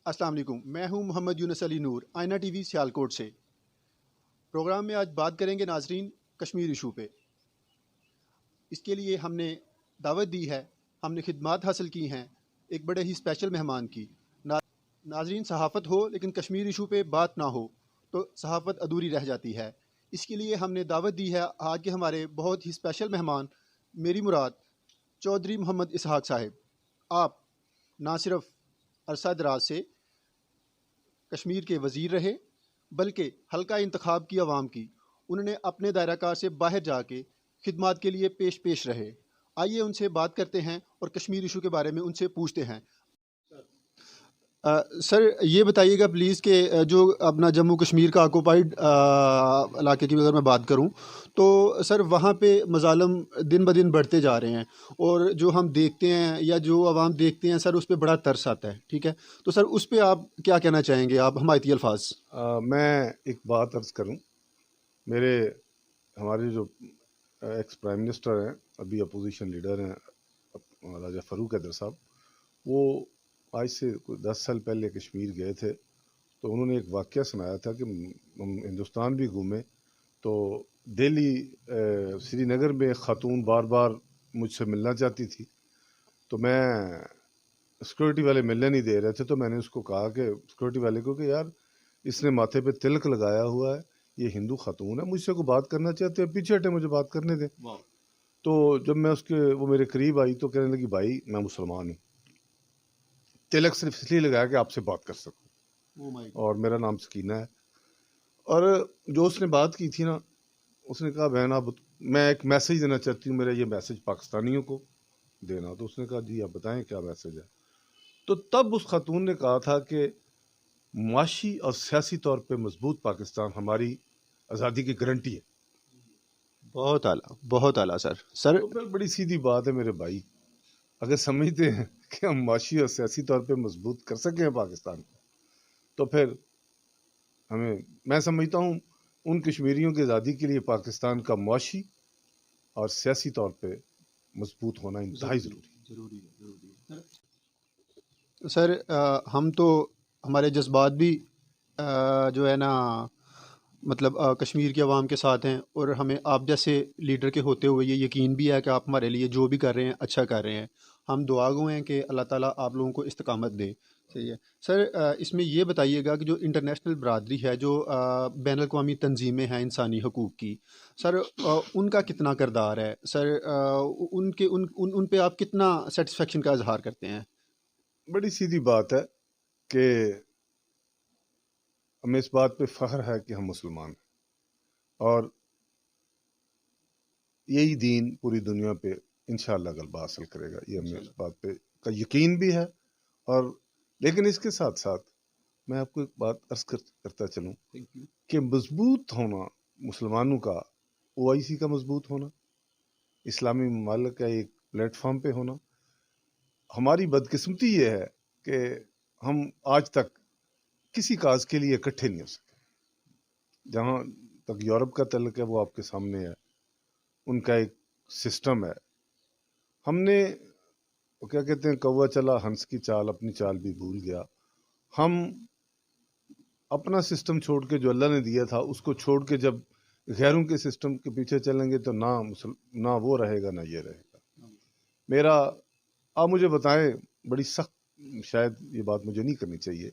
अस्सलाम वालेकुम। मैं हूं मोहम्मद यूनुस अली नूर, आईना टीवी सियालकोट से। प्रोग्राम में आज बात करेंगे नाजरीन कश्मीर इशू पे। इसके लिए हमने दावत दी है, हमने खिदमात हासिल की हैं एक बड़े ही स्पेशल मेहमान की। ना, नाजरीन, सहाफ़त हो लेकिन कश्मीर इशू पे बात ना हो तो सहाफ़त अधूरी रह जाती है। इसके लिए हमने दावत दी है आज के हमारे बहुत ही स्पेशल मेहमान मेरी मुराद चौधरी मोहम्मद इसहाक साहिब। आप ना सिर्फ अरसा दराज से कश्मीर के वज़ीर रहे बल्कि हल्का इंतखाब की आवाम की उन्होंने अपने दायरा कार से बाहर जाके खिदमात के लिए पेश रहे। आइए उनसे बात करते हैं और कश्मीर इशू के बारे में उनसे पूछते हैं। सर, ये बताइएगा प्लीज़ कि जो अपना जम्मू कश्मीर का ऑक्यूपाइड इलाके की अगर मैं बात करूं तो सर वहाँ पे मज़ालम दिन ब दिन बढ़ते जा रहे हैं और जो हम देखते हैं या जो आवाम देखते हैं सर उस पर बड़ा तरस आता है। ठीक है, तो सर उस पर आप क्या कहना चाहेंगे, आप हमायती अल्फाज। मैं एक बात अर्ज़ करूं। हमारे जो एक्स प्राइम मिनिस्टर हैं, अभी अपोजिशन लीडर हैं, राजा फ़ारूक हैदर साहब, वो आज से कोई 10 साल पहले कश्मीर गए थे। तो उन्होंने एक वाक़या सुनाया था कि हम हिंदुस्तान भी घूमे तो दिल्ली श्रीनगर में ख़ातून बार बार मुझसे मिलना चाहती थी, तो मैं सिक्योरिटी वाले मिलने नहीं दे रहे थे। तो मैंने उसको कहा कि सिक्योरिटी वाले को कि यार, इसने माथे पे तिलक लगाया हुआ है, ये हिंदू खातून है, मुझसे को बात करना चाहते हैं, पीछे हटे, मुझे बात करने दें। तो जब मैं वो मेरे करीब आई तो कहने लगी, भाई मैं मुसलमान हूँ, तिलक सिर्फ इसलिए लगाया कि आपसे बात कर सकूँ, और मेरा नाम सकीना है। और जो उसने बात की थी ना, उसने कहा, बहन आप, मैं एक मैसेज देना चाहती हूँ, मेरा ये मैसेज पाकिस्तानियों को देना। तो उसने कहा, जी आप बताएं क्या मैसेज है। तो तब उस खातून ने कहा था कि माशी और सियासी तौर पे मजबूत पाकिस्तान हमारी आज़ादी की गारंटी है। बहुत आला, बहुत आला सर। तो फिर बड़ी सीधी बात है मेरे भाई, अगर समझते हैं कि हम माशी और सियासी तौर पे मजबूत कर सके हैं पाकिस्तान को, तो फिर मैं समझता हूँ उन कश्मीरियों की आज़ादी के लिए पाकिस्तान का माशी और सियासी तौर पे मजबूत होना इंतहाई ज़रूरी है। सर हम तो हमारे जज्बात भी जो है ना मतलब कश्मीर की आवाम के साथ हैं और हमें आप जैसे लीडर के होते हुए ये यकीन भी है कि आप हमारे लिए जो भी कर रहे हैं अच्छा कर रहे हैं। हम दुआगो हैं कि अल्लाह ताला आप लोगों को इस्तकामत दे। सही है सर। इसमें ये बताइएगा कि जो इंटरनेशनल बरादरी है, जो बैन अल-अक़वामी तंजीमें हैं इंसानी हकूक़ की, सर उनका कितना किरदार है सर? उनके उन पे आप कितना सेटिस्फेक्शन का इजहार करते हैं? बड़ी सीधी बात है कि हमें इस बात पे फख्र है कि हम मुसलमान हैं, और यही दीन पूरी दुनिया पे इंशाअल्लाह गलबा हासिल करेगा, ये हमें इस बात पे का यकीन भी है। और लेकिन इसके साथ साथ मैं आपको एक बात अर्ज करता चलूं कि मजबूत होना मुसलमानों का, ओआईसी का मजबूत होना, इस्लामी ममालिक का एक प्लेटफॉर्म पे होना, हमारी बदकिस्मती ये है कि हम आज तक किसी काज के लिए इकट्ठे नहीं हो सके। जहाँ तक यूरोप का तल्लुक है वो आपके सामने है, उनका एक सिस्टम है। हमने, वो क्या कहते हैं, कौवा चला हंस की चाल, अपनी चाल भी भूल गया। हम अपना सिस्टम छोड़ के, जो अल्लाह ने दिया था उसको छोड़ के जब गैरों के सिस्टम के पीछे चलेंगे तो ना वो रहेगा ना ये रहेगा। मेरा, आप मुझे बताएं, बड़ी सख्त, शायद ये बात मुझे नहीं करनी चाहिए,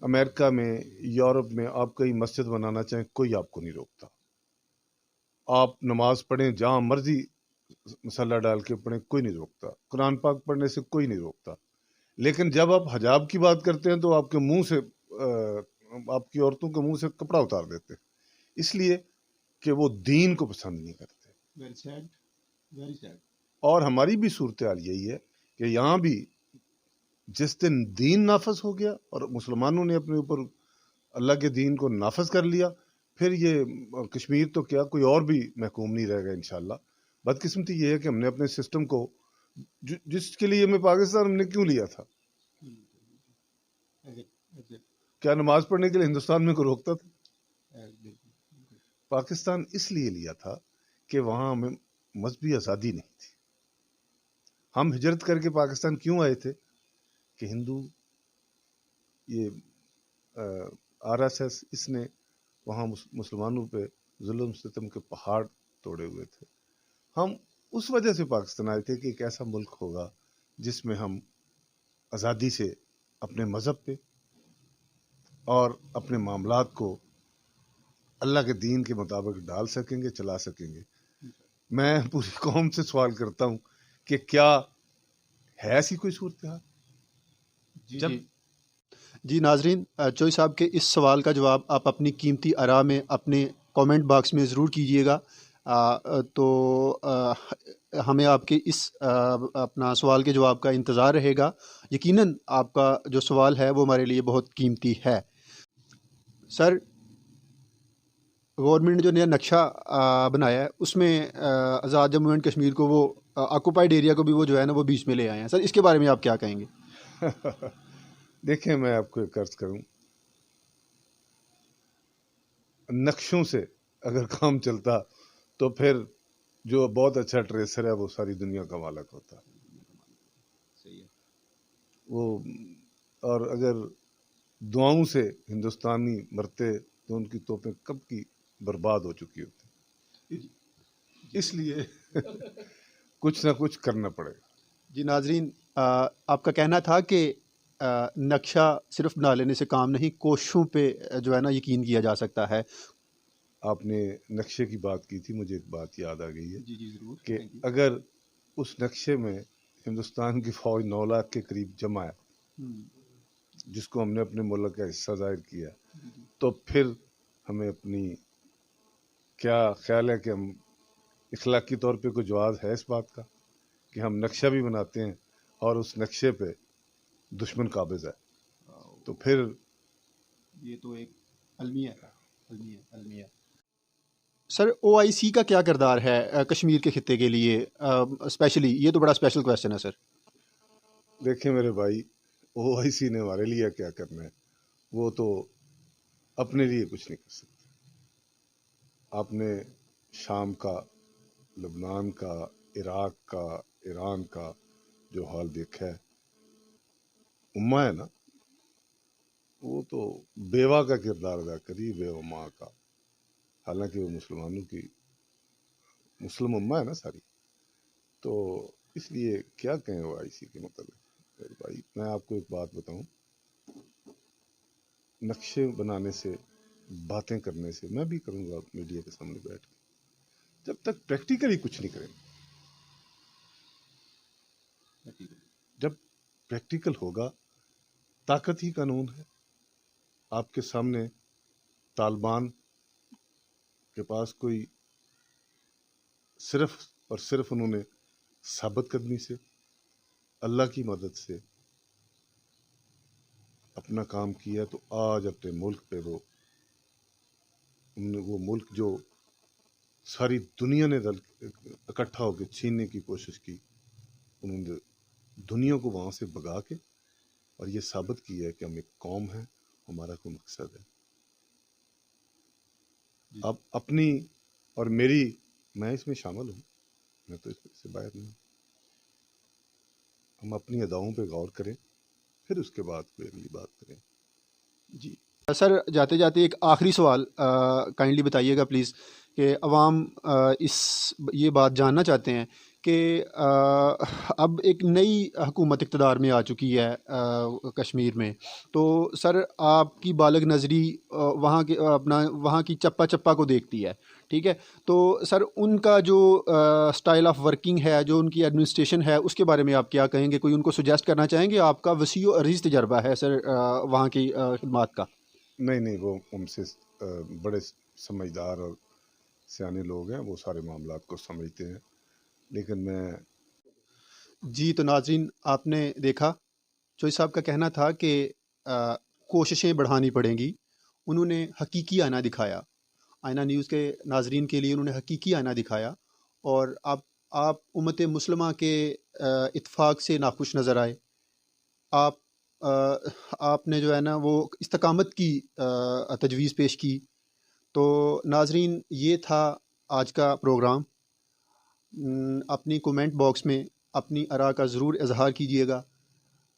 अमेरिका में, यूरोप में आप कहीं मस्जिद बनाना चाहें, कोई आपको नहीं रोकता। आप नमाज पढ़ें जहां मर्जी, मसल्ला डाल के पढ़ें, कोई नहीं रोकता। कुरान पाक पढ़ने से कोई नहीं रोकता। लेकिन जब आप हिजाब की बात करते हैं तो आपके मुंह से आपकी औरतों के मुंह से कपड़ा उतार देते हैं, इसलिए कि वो दीन को पसंद नहीं करते। Very sad, very sad. और हमारी भी सूरत हाल यही है कि यहाँ भी जिस दिन दीन नाफज हो गया और मुसलमानों ने अपने ऊपर अल्लाह के दीन को नाफज कर लिया, फिर ये कश्मीर तो क्या, कोई और भी महकूम नहीं रहेगा इंशाल्लाह। बदकिस्मती ये है कि हमने अपने सिस्टम को, जिसके लिए हमें पाकिस्तान हमने क्यों लिया था? क्या नमाज पढ़ने के लिए हिंदुस्तान में कोई रोकता था? पाकिस्तान इसलिए लिया था कि वहां हमें मजहबी आज़ादी नहीं थी। हम हिजरत करके पाकिस्तान क्यों आए थे? कि हिंदू یہ RSS اس نے وہاں مسلمانوں پہ ظلم ستم کے پہاڑ توڑے ہوئے تھے. ہم اس وجہ سے پاکستان آئے تھے کہ ایک ایسا ملک ہوگا جس میں ہم آزادی سے اپنے مذہب پہ اور اپنے معاملات کو اللہ کے دین کے مطابق ڈال سکیں گے, چلا سکیں گے. میں پوری قوم سے سوال کرتا ہوں کہ کیا ہے ایسی کوئی صورتحال؟ جی ناظرین, چوئی صاحب کے اس سوال کا جواب آپ اپنی قیمتی آراء میں اپنے کامنٹ باکس میں ضرور کیجیے گا. تو ہمیں آپ کے اس اپنا سوال کے جواب کا انتظار رہے گا. یقیناً آپ کا جو سوال ہے وہ ہمارے لیے بہت قیمتی ہے. سر, گورنمنٹ نے جو نیا نقشہ بنایا ہے اس میں آزاد جموں اینڈ کشمیر کو, وہ آکوپائڈ ایریا کو بھی وہ جو ہے نا وہ بیچ میں لے آئے ہیں. سر اس کے بارے میں آپ کیا کہیں گے؟ دیکھیں, میں آپ کو ایک عرض کروں, نقشوں سے اگر کام چلتا تو پھر جو بہت اچھا ٹریسر ہے وہ ساری دنیا کا مالک ہوتا. وہ اور اگر دعاؤں سے ہندوستانی مرتے تو ان کی توپیں کب کی برباد ہو چکی ہوتی. اس لیے کچھ نہ کچھ کرنا پڑے گا. جی ناظرین, آپ کا کہنا تھا کہ نقشہ صرف بنا لینے سے کام نہیں, کوششوں پہ جو ہے نا یقین کیا جا سکتا ہے. آپ نے نقشے کی بات کی تھی, مجھے ایک بات یاد آ گئی ہے. جی ضرور. کہ اگر اس نقشے میں ہندوستان کی فوج 9 لاکھ کے قریب جمع ہے, جس کو ہم نے اپنے ملک کا حصہ ظاہر کیا, تو پھر ہمیں اپنی کیا خیال ہے کہ ہم اخلاقی طور پہ کوئی جواز ہے اس بات کا کہ ہم نقشہ بھی بناتے ہیں اور اس نقشے پہ دشمن قابض ہے؟ تو پھر یہ تو ایک المیہ ہے. سر OIC کا کیا کردار ہے کشمیر کے خطے کے لیے اسپیشلی؟ یہ تو بڑا اسپیشل کویسچن ہے سر. دیکھیں میرے بھائی, OIC نے ہمارے لیے کیا کرنا ہے؟ وہ تو اپنے لیے کچھ نہیں کر سکتے. آپ نے شام کا, لبنان کا, عراق کا, ایران کا جو حال دیکھا ہے, امہ ہے نا, وہ تو بیوہ کا کردار ادا کری, بیوہ ماں کا. حالانکہ وہ مسلمانوں کی مسلم امہ ہے نا ساری. تو اس لیے کیا کہیں OIC کے متعلق. بھائی میں آپ کو ایک بات بتاؤں, نقشے بنانے سے, باتیں کرنے سے, میں بھی کروں گا میڈیا کے سامنے بیٹھ کے, جب تک پریکٹیکلی کچھ نہیں کریں. جب پریکٹیکل ہوگا, طاقت ہی قانون ہے. آپ کے سامنے طالبان کے پاس کوئی صرف اور صرف انہوں نے ثابت قدمی سے, اللہ کی مدد سے اپنا کام کیا, تو آج اپنے ملک پہ وہ ملک جو ساری دنیا نے اکٹھا ہو کے چھیننے کی کوشش کی, انہوں نے دنیا کو وہاں سے بھگا کے اور یہ ثابت کیا ہے کہ ہم ایک قوم ہیں, ہمارا کوئی مقصد ہے. اب اپنی اور میری, میں اس میں شامل ہوں, میں تو اس سے باہر نہیں ہوں. ہم اپنی اداؤں پہ غور کریں, پھر اس کے بعد کوئی اگلی بات کریں. جی سر, جاتے جاتے ایک آخری سوال کائنڈلی بتائیے گا پلیز, کہ عوام یہ بات جاننا چاہتے ہیں کہ اب ایک نئی حکومت اقتدار میں آ چکی ہے کشمیر میں, تو سر آپ کی بالغ نظری وہاں کی چپا چپا کو دیکھتی ہے, ٹھیک ہے, تو سر ان کا جو سٹائل آف ورکنگ ہے, جو ان کی ایڈمنسٹریشن ہے, اس کے بارے میں آپ کیا کہیں گے؟ کوئی ان کو سجیسٹ کرنا چاہیں گے؟ آپ کا وسیع و عریض تجربہ ہے سر وہاں کی خدمات کا. نہیں, وہ ہم سے بڑے سمجھدار اور سیانے لوگ ہیں, وہ سارے معاملات کو سمجھتے ہیں. لیکن میں جی, تو ناظرین آپ نے دیکھا, چوئی صاحب کا کہنا تھا کہ کوششیں بڑھانی پڑیں گی. انہوں نے حقیقی آئینہ دکھایا, آئینہ نیوز کے ناظرین کے لیے انہوں نے حقیقی آئینہ دکھایا, اور آپ امت مسلمہ کے اتفاق سے ناخوش نظر آئے. آپ نے جو ہے نا وہ استقامت کی تجویز پیش کی. تو ناظرین یہ تھا آج کا پروگرام. اپنی کومنٹ باکس میں اپنی آراء کا ضرور اظہار کیجیے گا.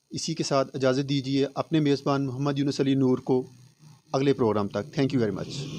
اسی کے ساتھ اجازت دیجیے اپنے میزبان محمد یونس علی نور کو اگلے پروگرام تک. Thank you very much.